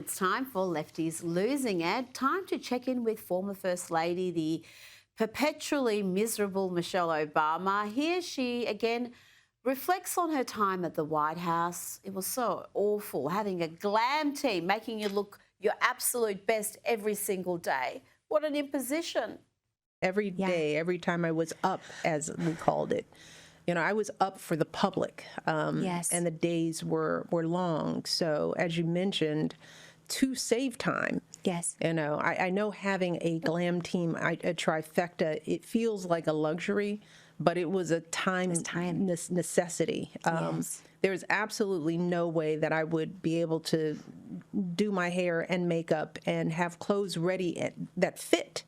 It's time for Lefties Losing It. Time to check in with former First Lady, the perpetually miserable Michelle Obama. Here she again reflects on her time at the White House. It was so awful having a glam team making you look your absolute best every single day. What an imposition. Every day, every time I was up, as we called it. You know, I was up for the public, Yes. and the days were long. So, as you mentioned, to save time. Yes. You know, I know having a glam team, a trifecta, it feels like a luxury, but it was a time necessity. Yes. There's absolutely no way that I would be able to do my hair and makeup and have clothes ready that fit,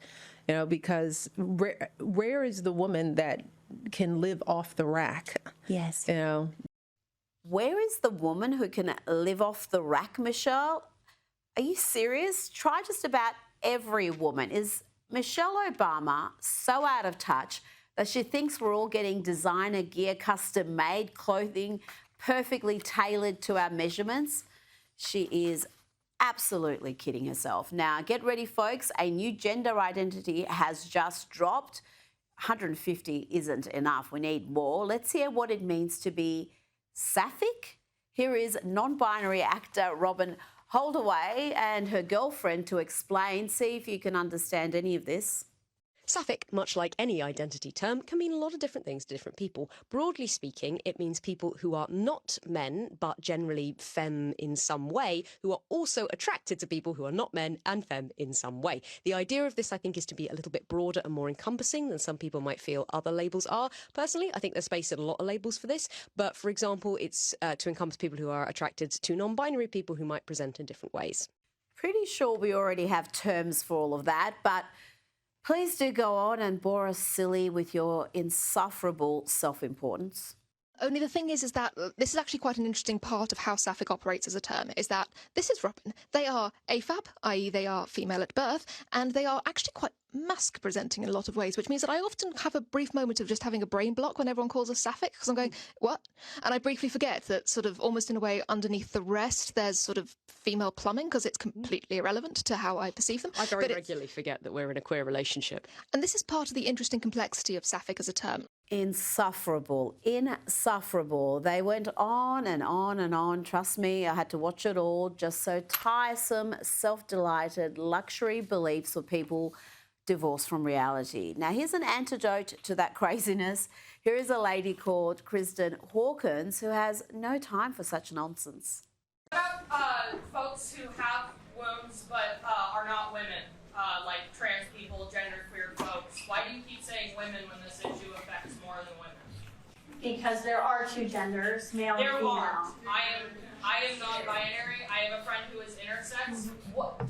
you know, because rare is the woman that can live off the rack. Yes. You know. Where is the woman who can live off the rack, Michelle? Are you serious? Try just about every woman. Is Michelle Obama so out of touch that she thinks we're all getting designer gear, custom-made clothing, perfectly tailored to our measurements? She is absolutely kidding herself. Now, get ready, folks. A new gender identity has just dropped. 150 isn't enough. We need more. Let's hear what it means to be sapphic. Here is non-binary actor Robin Holdaway and her girlfriend to explain. See if you can understand any of this. Sapphic, much like any identity term, can mean a lot of different things to different people. Broadly speaking, it means people who are not men, but generally femme in some way, who are also attracted to people who are not men and femme in some way. The idea of this, I think, is to be a little bit broader and more encompassing than some people might feel other labels are. Personally, I think there's space in a lot of labels for this. But, for example, it's to encompass people who are attracted to non-binary people who might present in different ways. Pretty sure we already have terms for all of that, but please do go on and bore us silly with your insufferable self-importance. Only the thing is that this is actually quite an interesting part of how sapphic operates as a term, is that this is Robin. They are AFAB, i.e. they are female at birth, and they are actually quite masc presenting in a lot of ways, which means that I often have a brief moment of just having a brain block when everyone calls us sapphic, because I'm going, what? And I briefly forget that sort of almost in a way underneath the rest there's sort of female plumbing, because it's completely irrelevant to how I perceive them. I very regularly forget that we're in a queer relationship. And this is part of the interesting complexity of sapphic as a term. Insufferable. They went on and on and on. Trust me, I had to watch it all. Just so tiresome, self-delighted, luxury beliefs for people divorced from reality. Now, here's an antidote to that craziness. Here is a lady called Cranston who has no time for such nonsense. What about folks who have wombs but are not women, like trans people, genderqueer folks? Why do you keep saying women when this issue affects more than women? Because there are two genders, male and female. I am non-binary. I have a friend who is intersex.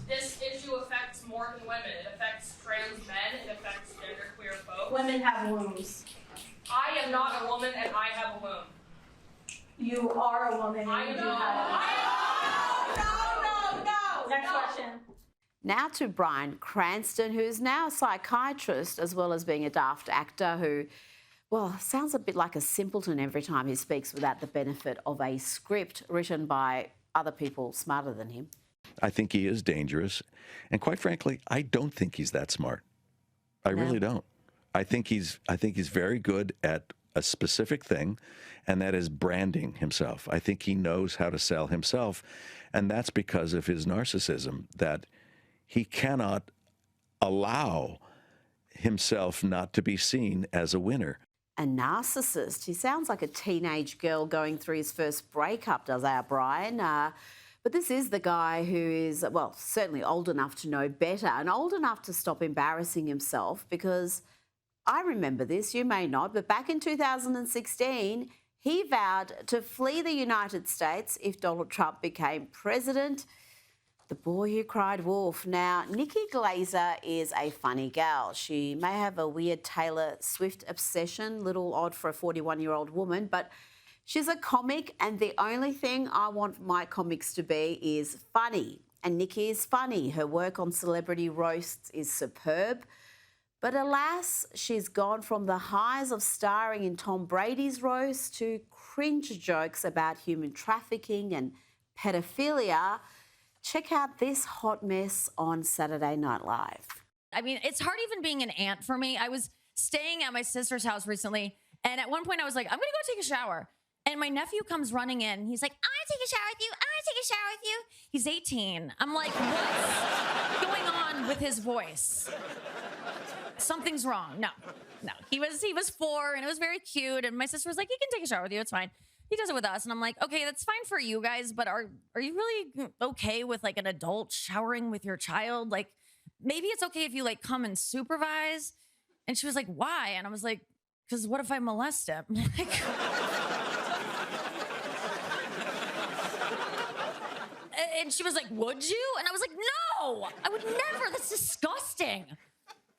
This issue affects more than women. It affects trans men. It affects genderqueer folks. Women have wombs. I am not a woman, and I have a womb. You are a woman. I and you know. do have No. Next question. Now to Brian Cranston, who's now a psychiatrist as well as being a daft actor who, well, sounds a bit like a simpleton every time he speaks without the benefit of a script written by other people smarter than him. I think he is dangerous. And quite frankly, I don't think he's that smart. I really don't. I think he's very good at a specific thing, and that is branding himself. I think he knows how to sell himself, and that's because of his narcissism, that he cannot allow himself not to be seen as a winner. A narcissist. He sounds like a teenage girl going through his first breakup, does our Brian. But this is the guy who is, well, certainly old enough to know better and old enough to stop embarrassing himself, because I remember this, you may not, but back in 2016, he vowed to flee the United States if Donald Trump became president. The boy who cried wolf. Now, Nikki Glaser is a funny gal. She may have a weird Taylor Swift obsession, little odd for a 41-year-old woman, but she's a comic, and the only thing I want my comics to be is funny. And Nikki is funny. Her work on celebrity roasts is superb. But alas, she's gone from the highs of starring in Tom Brady's roast to cringe jokes about human trafficking and pedophilia. Check out this hot mess on Saturday Night Live. I mean, it's hard even being an aunt for me. I was staying at my sister's house recently, and at one point I was like, I'm gonna go take a shower. And my nephew comes running in. He's like, I want to take a shower with you. I want to take a shower with you. He's 18. I'm like, what's going on with his voice? Something's wrong. No. He was 4, and it was very cute. And my sister was like, he can take a shower with you. It's fine. He does it with us. And I'm like, okay, that's fine for you guys, but are you really okay with like an adult showering with your child? Like, maybe it's okay if you like come and supervise. And she was like, why? And I was like, because what if I molest him? Like, and she was like, would you? And I was like, no, I would never. That's disgusting.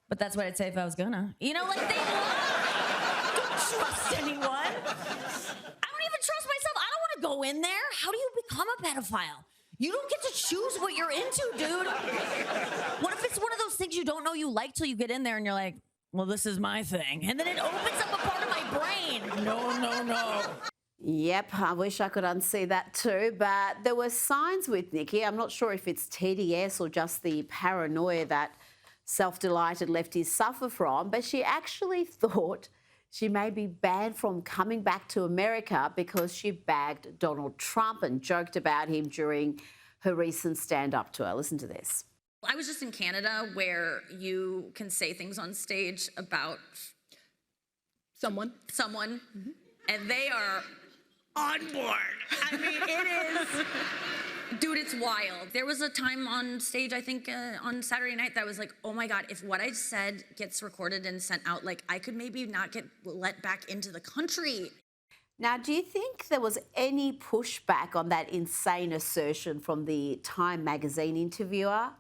But that's what I'd say if I was gonna. You know, like they lie. Don't trust anyone. I don't even trust myself. I don't want to go in there. How do you become a pedophile? You don't get to choose what you're into, dude. What if it's one of those things you don't know you like till you get in there and you're like, well, this is my thing. And then it opens up a part of my brain. No. Yep, I wish I could unsee that too, but there were signs with Nikki. I'm not sure if it's TDS or just the paranoia that self-delighted lefties suffer from, but she actually thought she may be banned from coming back to America because she bagged Donald Trump and joked about him during her recent stand-up tour. Listen to this. I was just in Canada where you can say things on stage about someone, and they are on board. I mean, it is, dude, it's wild. There was a time on stage, I think on Saturday night, that I was like, oh my God, if what I said gets recorded and sent out, like I could maybe not get let back into the country. Now, do you think there was any pushback on that insane assertion from the Time magazine interviewer?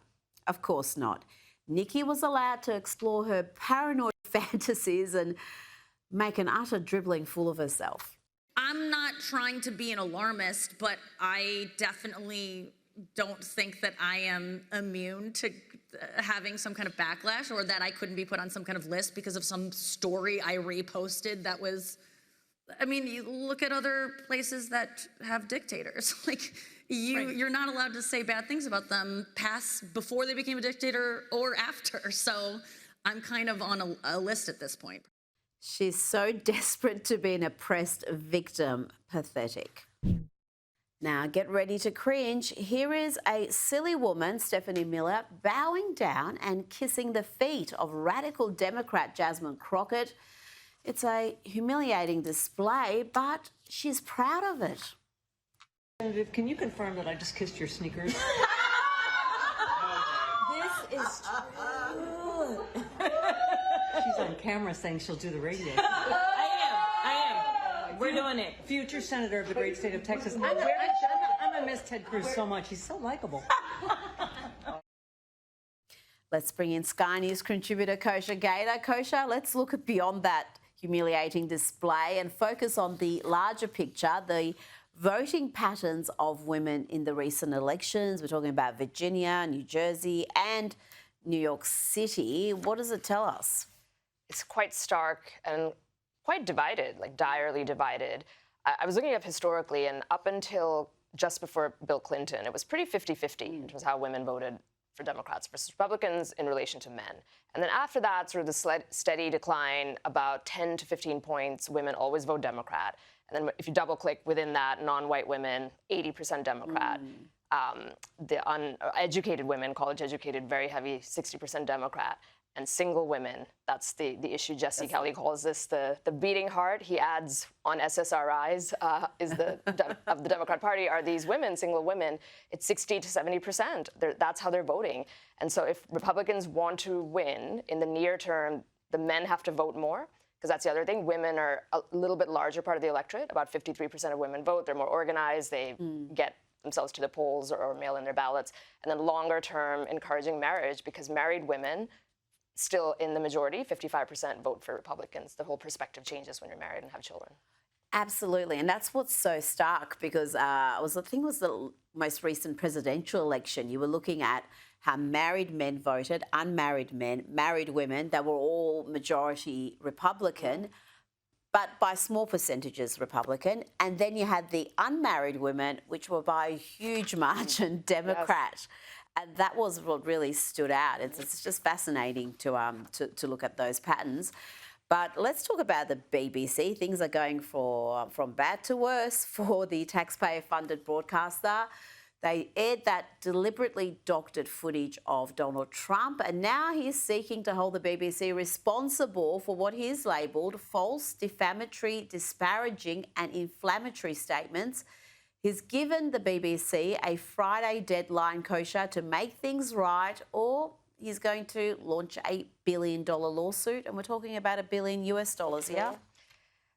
Of course not. Nikki was allowed to explore her paranoid fantasies and make an utter dribbling fool of herself. I'm not trying to be an alarmist, but I definitely don't think that I am immune to having some kind of backlash, or that I couldn't be put on some kind of list because of some story I reposted that was, I mean, you look at other places that have dictators. Like, you're not allowed to say bad things about them before they became a dictator or after. So I'm kind of on a list at this point. She's so desperate to be an oppressed victim. Pathetic. Now, get ready to cringe. Here is a silly woman, Stephanie Miller, bowing down and kissing the feet of radical Democrat Jasmine Crockett. It's a humiliating display, but she's proud of it. Representative, can you confirm that I just kissed your sneakers? This is true. She's on camera saying she'll do the radio. I am. We're doing it. Future senator of the great state of Texas. I'm gonna miss Ted Cruz so much. He's so likable. Let's bring in Sky News contributor Kosha Gator. Kosha, let's look at beyond that humiliating display and focus on the larger picture, the voting patterns of women in the recent elections. We're talking about Virginia, New Jersey and New York City. What does it tell us? It's quite stark and quite divided, like direly divided. I was looking up historically, and up until just before Bill Clinton, it was pretty 50-50 in terms of how women voted for Democrats versus Republicans in relation to men. And then after that, sort of the steady decline, about 10 to 15 points, women always vote Democrat. And then if you double click within that, non-white women, 80% Democrat. The uneducated women, college-educated, very heavy, 60% Democrat. And single women, that's the issue. Jesse Kelly calls this the beating heart. He adds on SSRIs of the Democrat Party are these women, single women. It's 60 to 70%. That's how they're voting. And so if Republicans want to win in the near term, the men have to vote more, because that's the other thing. Women are a little bit larger part of the electorate. About 53% of women vote. They're more organized. They get themselves to the polls or mail in their ballots. And then longer term, encouraging marriage, because married women, still in the majority, 55% vote for Republicans. The whole perspective changes when you're married and have children. Absolutely, and that's what's so stark, because I think it was the most recent presidential election. You were looking at how married men voted, unmarried men, married women. They were all majority Republican. but by small percentages Republican. And then you had the unmarried women, which were by a huge margin Democrat. And that was what really stood out. It's just fascinating to look at those patterns. But let's talk about the BBC. Things are going from bad to worse for the taxpayer-funded broadcaster. They aired that deliberately doctored footage of Donald Trump, and now he's seeking to hold the BBC responsible for what he's labelled false, defamatory, disparaging and inflammatory statements. He's given the BBC a Friday deadline, Kosha, to make things right, or he's going to launch a $1 billion lawsuit, and we're talking about $1 billion US here.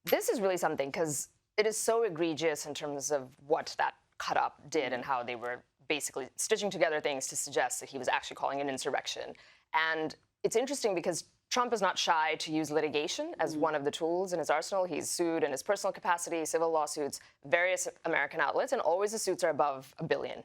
This is really something because it is so egregious in terms of what that cut up did and how they were basically stitching together things to suggest that he was actually calling an insurrection. And it's interesting because Trump is not shy to use litigation as one of the tools in his arsenal. He's sued in his personal capacity, civil lawsuits, various American outlets, and always the suits are above $1 billion,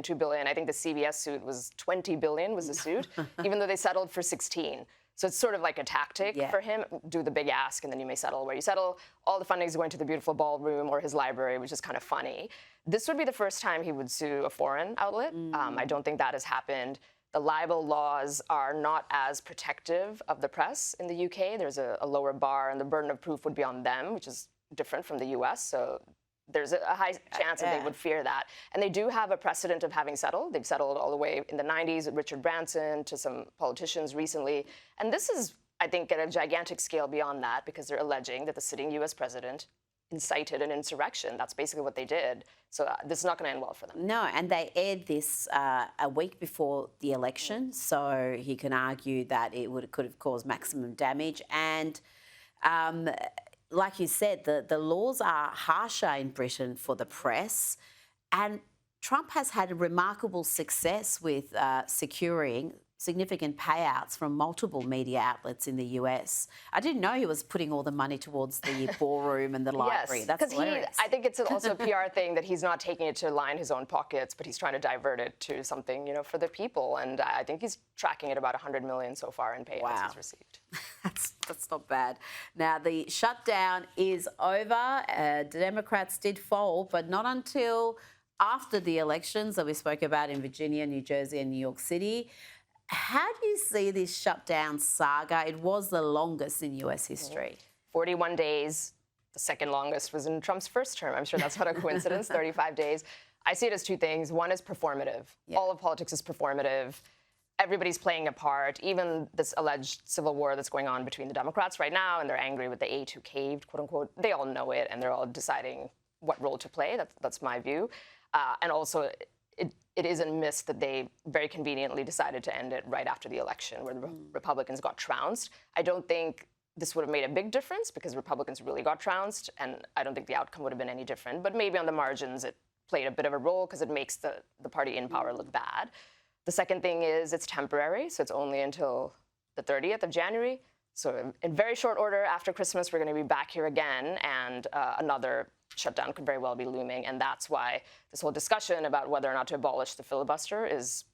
$2 billion. I think the CBS suit was $20 billion was the suit, even though they settled for 16. So it's sort of like a tactic for him. Do the big ask, and then you may settle where you settle. All the funding is going to the beautiful ballroom or his library, which is kind of funny. This would be the first time he would sue a foreign outlet. I don't think that has happened. The libel laws are not as protective of the press in the UK. There's a lower bar, and the burden of proof would be on them, which is different from the US. So there's a high chance that they would fear that. And they do have a precedent of having settled. They've settled all the way in the 90s with Richard Branson to some politicians recently. And this is, I think, at a gigantic scale beyond that, because they're alleging that the sitting US president incited an insurrection. That's basically what they did. So this is not going to end well for them. No, and they aired this a week before the election, so he can argue that it could have caused maximum damage. And like you said, the laws are harsher in Britain for the press, and Trump has had remarkable success with securing significant payouts from multiple media outlets in the US. I didn't know he was putting all the money towards the ballroom and the library. Yes, That's hilarious. I think it's also a PR thing that he's not taking it to line his own pockets, but he's trying to divert it to something, for the people. And I think he's tracking at about $100 million so far in payouts he's received. That's not bad. Now, the shutdown is over. Democrats did fold, but not until after the elections that we spoke about in Virginia, New Jersey and New York City. How do you see this shutdown saga? It was the longest in US history. 41 days. The second longest was in Trump's first term. I'm sure that's not a coincidence, 35 days. I see it as two things. One is performative. All of politics is performative. Everybody's playing a part. Even this alleged civil war that's going on between the Democrats right now, and they're angry with the aide who caved, quote unquote. They all know it, and they're all deciding what role to play. That's my view. And also, it isn't missed that they very conveniently decided to end it right after the election, where the Republicans got trounced. I don't think this would have made a big difference because Republicans really got trounced, and I don't think the outcome would have been any different. But maybe on the margins, it played a bit of a role because it makes the party in power look bad. The second thing is it's temporary, so it's only until the 30th of January. So in very short order, after Christmas, we're going to be back here again, and another shutdown could very well be looming. And that's why this whole discussion about whether or not to abolish the filibuster is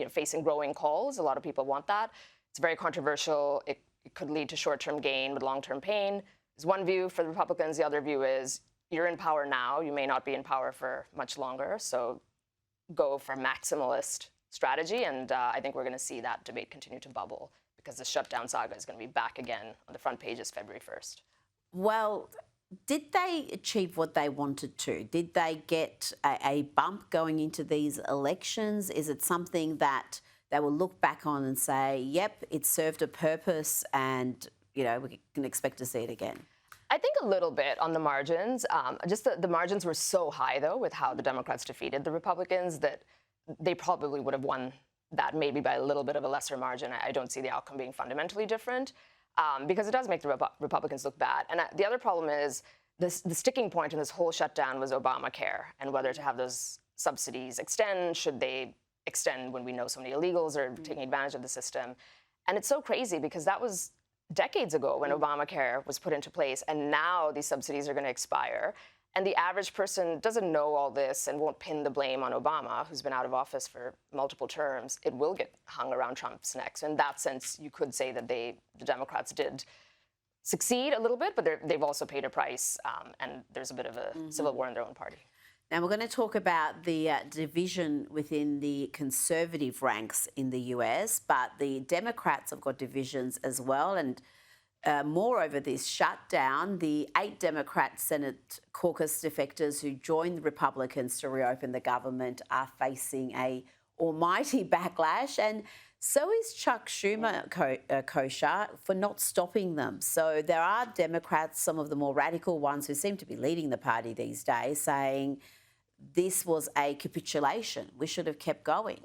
facing growing calls. A lot of people want that. It's very controversial. It could lead to short-term gain with long-term pain. Is one view for the Republicans. The other view is you're in power now. You may not be in power for much longer. So go for maximalist strategy. And I think we're going to see that debate continue to bubble because the shutdown saga is going to be back again on the front pages February 1st. Well, did they achieve what they wanted to? Did they get a bump going into these elections? Is it something that they will look back on and say, yep, it served a purpose and, we can expect to see it again? I think a little bit on the margins. Just the margins were so high, though, with how the Democrats defeated the Republicans that they probably would have won that maybe by a little bit of a lesser margin. I don't see the outcome being fundamentally different. Because it does make the Republicans look bad. And the other problem is the sticking point in this whole shutdown was Obamacare and whether to have those subsidies extend. Should they extend when we know so many illegals are taking advantage of the system? And it's so crazy because that was decades ago when Obamacare was put into place, and now these subsidies are going to expire. And the average person doesn't know all this and won't pin the blame on Obama, who's been out of office for multiple terms. It will get hung around Trump's neck. So in that sense, you could say that the Democrats did succeed a little bit, but they've also paid a price, and there's a bit of a civil war in their own party. Now, we're going to talk about the division within the conservative ranks in the US, but the Democrats have got divisions as well. And moreover, this shutdown, the 8 Democrat Senate caucus defectors who joined the Republicans to reopen the government are facing a almighty backlash. And so is Chuck Schumer, kosher, for not stopping them. So there are Democrats, some of the more radical ones who seem to be leading the party these days, saying this was a capitulation. We should have kept going.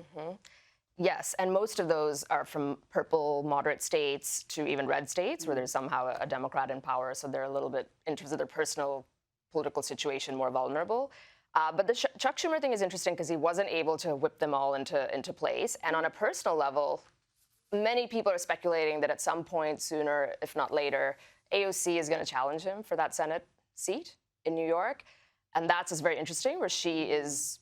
Yes, and most of those are from purple moderate states to even red states where there's somehow a Democrat in power. So they're a little bit, in terms of their personal political situation, more vulnerable. But the Chuck Schumer thing is interesting because he wasn't able to whip them all into place. And on a personal level, many people are speculating that at some point sooner, if not later, AOC is going to challenge him for that Senate seat in New York. And that's just very interesting, where she is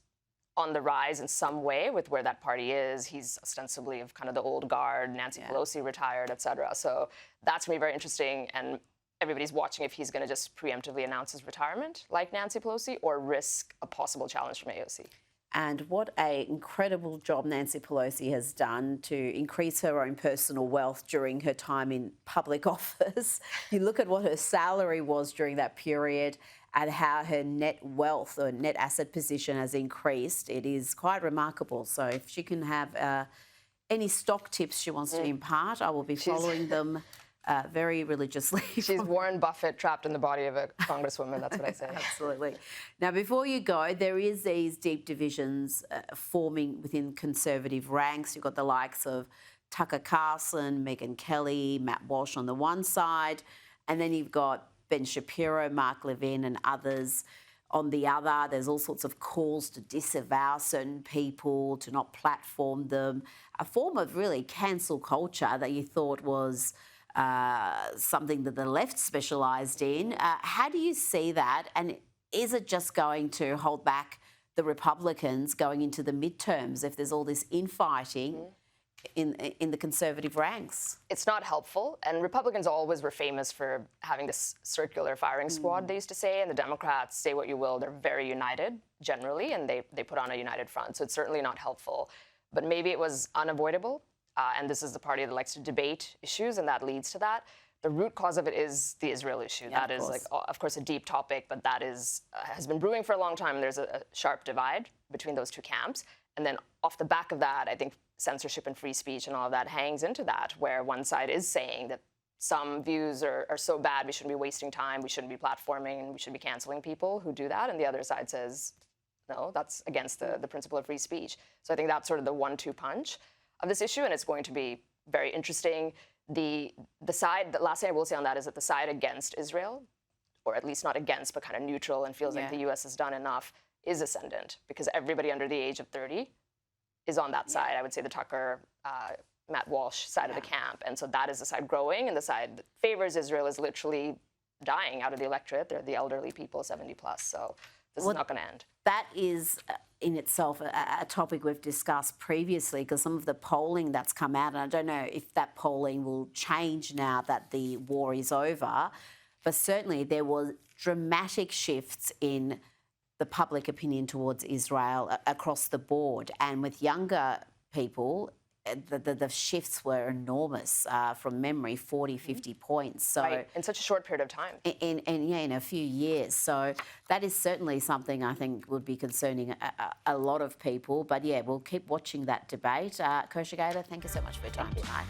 on the rise in some way with where that party is. He's ostensibly of kind of the old guard, Nancy Pelosi retired, et cetera. So that's going to be very interesting. And everybody's watching if he's going to just preemptively announce his retirement, like Nancy Pelosi, or risk a possible challenge from AOC. And what an incredible job Nancy Pelosi has done to increase her own personal wealth during her time in public office. You look at what her salary was during that period and how her net wealth or net asset position has increased. It is quite remarkable. So if she can have any stock tips she wants to impart, I will be following them very religiously. She's Warren Buffett trapped in the body of a congresswoman, that's what I say. Absolutely. Now, before you go, there is these deep divisions forming within conservative ranks. You've got the likes of Tucker Carlson, Megyn Kelly, Matt Walsh on the one side, and then you've got Ben Shapiro, Mark Levin and others on the other. There's all sorts of calls to disavow certain people, to not platform them, a form of really cancel culture that you thought was something that the left specialised in. How do you see that? And is it just going to hold back the Republicans going into the midterms if there's all this infighting in the conservative ranks? It's not helpful. And Republicans always were famous for having this circular firing squad, they used to say. And the Democrats, say what you will, they're very united generally, and they put on a united front. So it's certainly not helpful. But maybe it was unavoidable. And this is the party that likes to debate issues, and that leads to that. The root cause of it is the Israel issue. Yeah, that is, like, of course, a deep topic, but that is has been brewing for a long time. There's a sharp divide between those two camps. And then off the back of that, I think censorship and free speech and all of that hangs into that, where one side is saying that some views are so bad, we shouldn't be wasting time, we shouldn't be platforming, and we should be canceling people who do that. And the other side says, no, that's against the principle of free speech. So I think that's sort of the 1-2 punch of this issue, and it's going to be very interesting. The last thing I will say on that is that the side against Israel, or at least not against, but kind of neutral and feels like the U.S. has done enough, is ascendant, because everybody under the age of 30 is on that side. I would say the Tucker, Matt Walsh side of the camp. And so that is the side growing, and the side that favors Israel is literally dying out of the electorate. They're the elderly people, 70 plus. So this is not going to end. That is in itself a topic we've discussed previously, because some of the polling that's come out, and I don't know if that polling will change now that the war is over, but certainly there were dramatic shifts in the public opinion towards Israel across the board. And with younger people, the shifts were enormous, from memory, 40, 50 points. So right. In such a short period of time. In a few years. So that is certainly something I think would be concerning a lot of people. But yeah, we'll keep watching that debate. Kosher Gator, thank you so much for your time tonight.